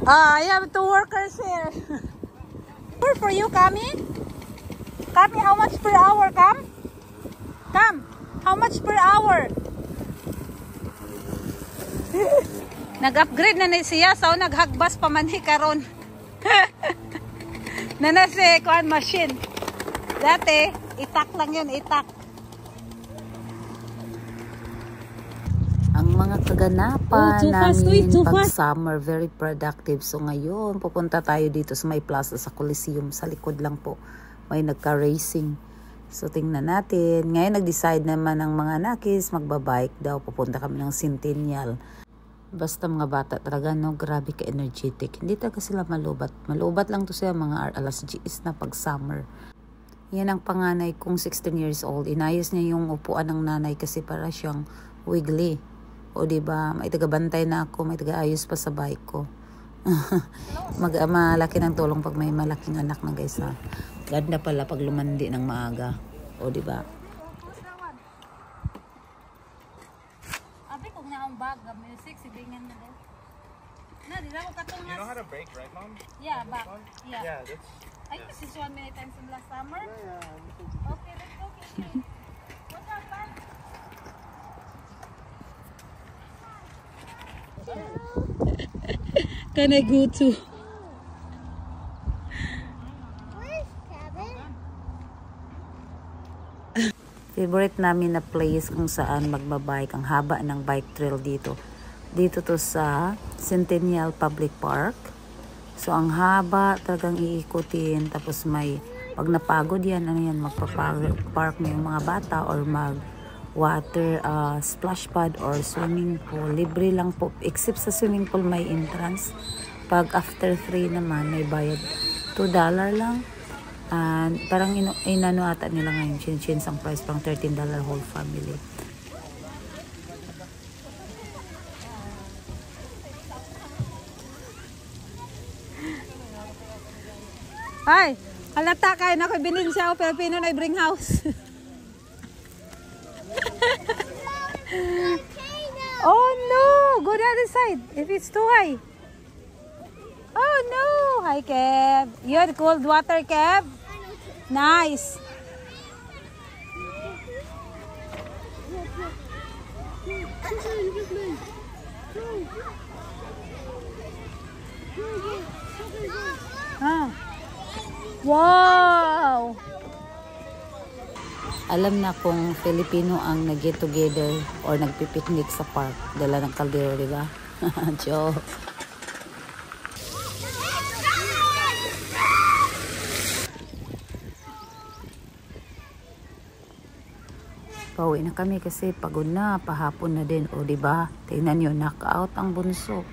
I have two workers here. For you, Kami? Kami, how much per hour, Kam? Kam, how much per hour? Nag-upgrade na siya, so naghagbas pa man karon. Na si kuan machine. Dati, itak lang yun, itak. Ang mga kaganapan namin pag summer, very productive. So ngayon, pupunta tayo dito sa may plaza sa Coliseum. Sa likod lang po, may nagka-racing. So tingnan natin. Ngayon nag-decide naman ng mga nakis, magbabike daw. Pupunta kami ng Centennial. Basta mga bata talaga, no, grabe ka-energetic. Hindi talaga sila malubat. Malubat lang to siya mga alas 10 na pag summer. Yan ang panganay kong 16 years old. Inayos niya yung upuan ng nanay kasi para siyang wiggly. O diba, may taga-bantay na ako, may taga-ayos pa sa bike ko. Malaki ng tulong pag may malaking anak na guys ha. Ganda pala pag lumandi ng maaga. O diba? Abi kung naong bag, music, sibingan na daw. Na, di na ko katungas. You know how to brake, right, Mom? Yeah, back. Yeah. Yeah, that's... I used this one many times in last summer. Yeah. Okay, let's go. Kiki. What's up, man? Can I go to? Where's Kevin? Favorite namin na place kung saan magbabike. Ang haba ng bike trail dito. Dito to sa Centennial Public Park. So ang haba talagang iikutin. Tapos may, pag napagod yan, ano yan, magpapark na yung mga bata or mag water splash pad or swimming pool. Libre lang po. Except sa swimming pool may entrance. Pag after 3 naman may bayad $2 lang. And parang inano ata nila ngayon. Chin-chins ang price pang $13 whole family. Ay! Halata kayo na ko binin siya o Filipino na bring house. Oh no! Go the other side if it's too high. Oh no! Hi Kev. You had cold water, Kev? Nice. Ah. Wow! Alam na kung Filipino ang nag-get together or nagpipiknik sa park. Dala ng kaldero, di ba? Joke. Pauwi na kami kasi pagod na, pahapon na din. O di ba? Tingnan nyo, knockout ang bunso.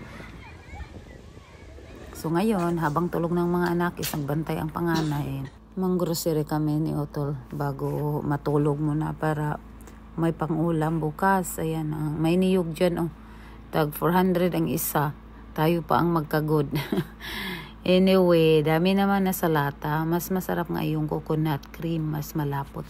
So ngayon, habang tulog ng mga anak, isang bantay ang panganay. Mang-grocery kami ni Otol bago matulog muna para may pang-ulam bukas. Ayan, may niyog dyan. Oh. Tag 400 ang isa. Tayo pa ang magkagod. Anyway, dami naman na sa lata. Mas masarap nga yung coconut cream. Mas malapot.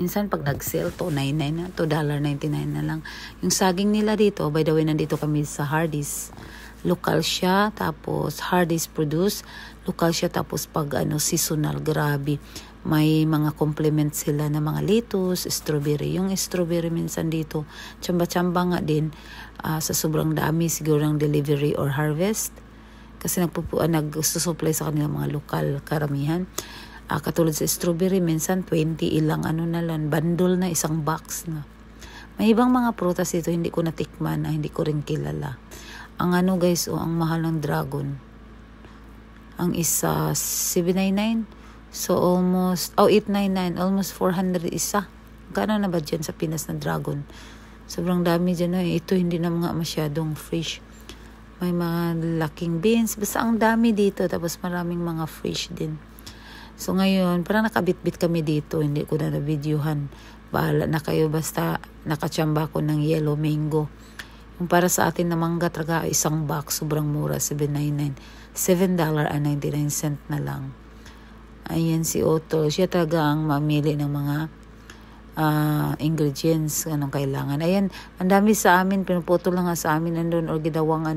Minsan pag nag-sale, $2.99 na. $2.99 na lang. Yung saging nila dito, by the way, nandito kami sa Hardee's. Local siya, tapos Hardee's produce. Local siya, tapos pag seasonal, grabe. May mga complement sila na mga lettuce, strawberry. Yung strawberry minsan dito, tsamba-tsamba nga din sa sobrang dami siguro ng delivery or harvest. Kasi nagsusupply sa kanila mga lokal karamihan. Katulad sa strawberry, minsan 20 ilang na lang, bundle na isang box na. May ibang mga prutas dito, hindi ko natikman, hindi ko rin kilala. Ang guys, ang mahal ng dragon. Ang isa, $799. So almost, $899, almost $400 isa. Kano na ba dyan sa Pinas na dragon? Sobrang dami dyan. Ito hindi na mga masyadong fresh. May mga laking beans. Basta ang dami dito. Tapos maraming mga fresh din. So ngayon, parang nakabit-bit kami dito. Hindi ko na na-videohan. Bahala na kayo. Basta nakachamba ko ng yellow mango. Yung para sa atin na mangga talaga, isang box. Sobrang mura. $7.99. $7.99 na lang. Ayan si Otto. Siya talaga ang mamili ng mga ingredients. Anong kailangan. Ayan, ang dami sa amin. Pinuputol lang nga sa amin. Nandun or gidawang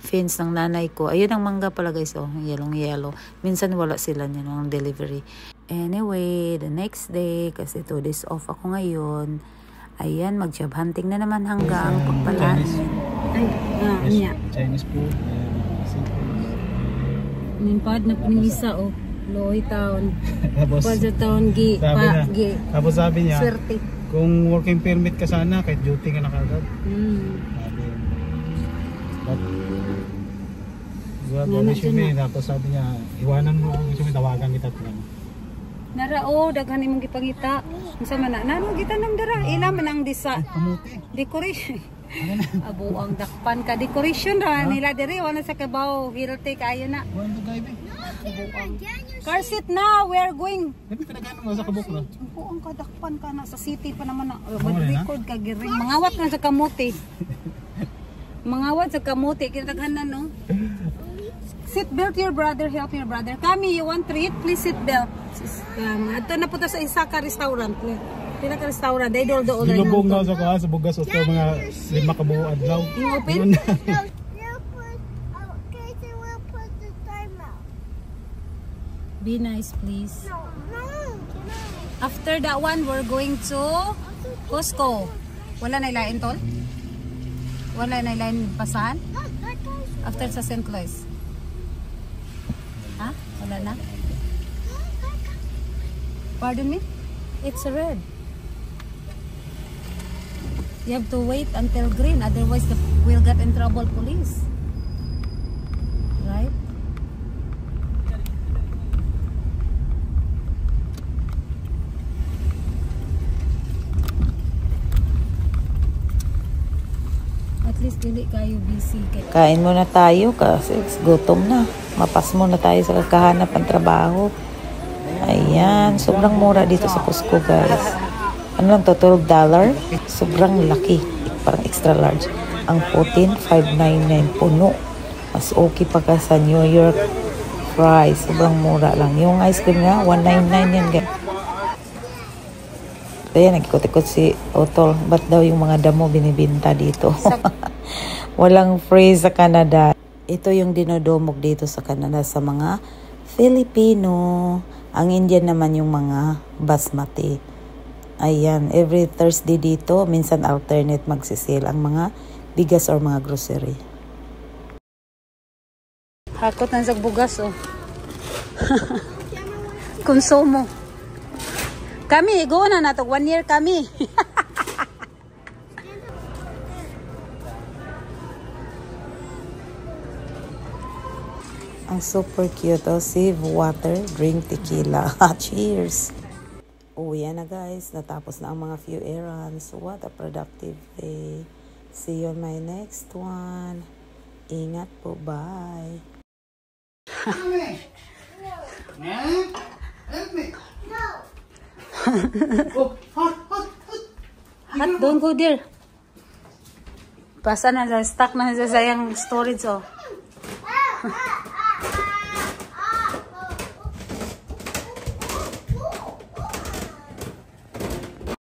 fence ng nanay ko. Ayun ang mangga pala guys, oh, yellow. Minsan wala sila niyan ng delivery. Anyway, the next day, kasi 2 days off ako ngayon, ayan, mag-job hunting na naman hanggang pagpalaan. Yes, Chinese food. Nimpad na pinisa o. Loy town. Tapos, Pwede town gi. tapos sabi niya, Swerte. kung working permit ka sana, kahit duty ka na kagad. Sabi, tapos sabi niya, iwanan mo ang resume, tawagan kita lang. Nara o, daghan imong gipangita. Unsa man na? Nano kita nang dara. Ila man ang disa. Kamuti. Decoration. Abo ang dakpan ka decoration ra nila diri wala sa kabaw. Hilte kayo na. Wala guys. Car seat na, we are going. Dami pinagano mo sa kabuk na. Abo ang kadakpan ka na sa city pa naman na. Mag-record ka giring. Mangawat na sa kamote. Mangawat sa kamote kinataghan na no. Seat belt your brother, help your brother. Kami, you want treat? Please seat belt. Ato na po ta sa isa ka restaurant. Pila ka restaurant, they do all Dilubong na sa kuha sa bugas o mga 5 ka buo adlaw. You open? Be nice, please. After that one, we're going to Costco. Wala na ilain, tol? Wala na ilain pasahan? After sa St. Louis. Ha? Wala na? Pardon me? It's red. You have to wait until green, otherwise we'll get in trouble, police. Right? At least dili kayo busy. Kain muna tayo kasi gutom na. Mapas muna tayo sa kakahanap ng trabaho. Ayan, sobrang mura dito sa Costco guys. Ano lang to, $12? Sobrang laki. Parang extra large. Ang putin, $5.99 puno. Mas okay pa ka sa New York fries. Sobrang mura lang. Yung ice cream nga, $1.99 yan guys. Ayan, nagikot-ikot si Otol. Ba't daw yung mga damo binibinta dito? Walang free sa Canada. Ito yung dinodomog dito sa Canada sa mga Filipino. Ang Indian naman yung mga basmati. Ayan, every Thursday dito, minsan alternate magsisale ang mga bigas or mga grocery. Hakot na sa bugas, oh. Konsumo. Kami, go na nato. 1 year kami. Ang super cute, oh. Save water, drink tequila. Cheers! Uwi na guys. Natapos na ang mga few errands. What a productive day. See you on my next one. Ingat po. Bye. Hot, don't go there. Basta na, stuck na sa sayang storage, oh.